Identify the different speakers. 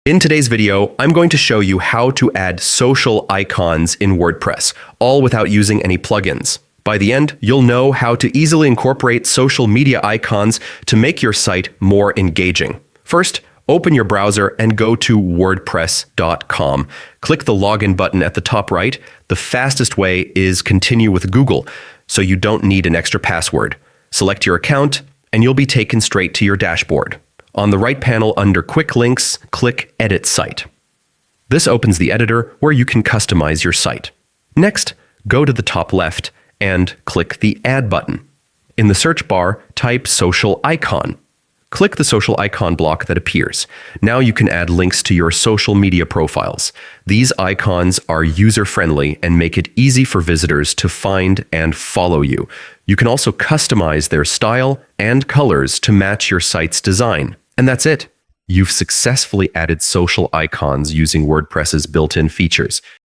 Speaker 1: In today's video, I'm going to show you how to add social icons in WordPress, all without using any plugins. By the end, you'll know how to easily incorporate social media icons to make your site more engaging. First, open your browser and go to wordpress.com. Click the login button at the top right. The fastest way is continue with Google, so you don't need an extra password. Select your account, and you'll be taken straight to your dashboard. On the right panel under Quick Links, click Edit Site. This opens the editor where you can customize your site. Next, go to the top left and click the Add button. In the search bar, type Social Icon. Click the social icon block that appears. Now you can add links to your social media profiles. These icons are user-friendly and make it easy for visitors to find and follow you. You can also customize their style and colors to match your site's design. And that's it. You've successfully added social icons using WordPress's built-in features.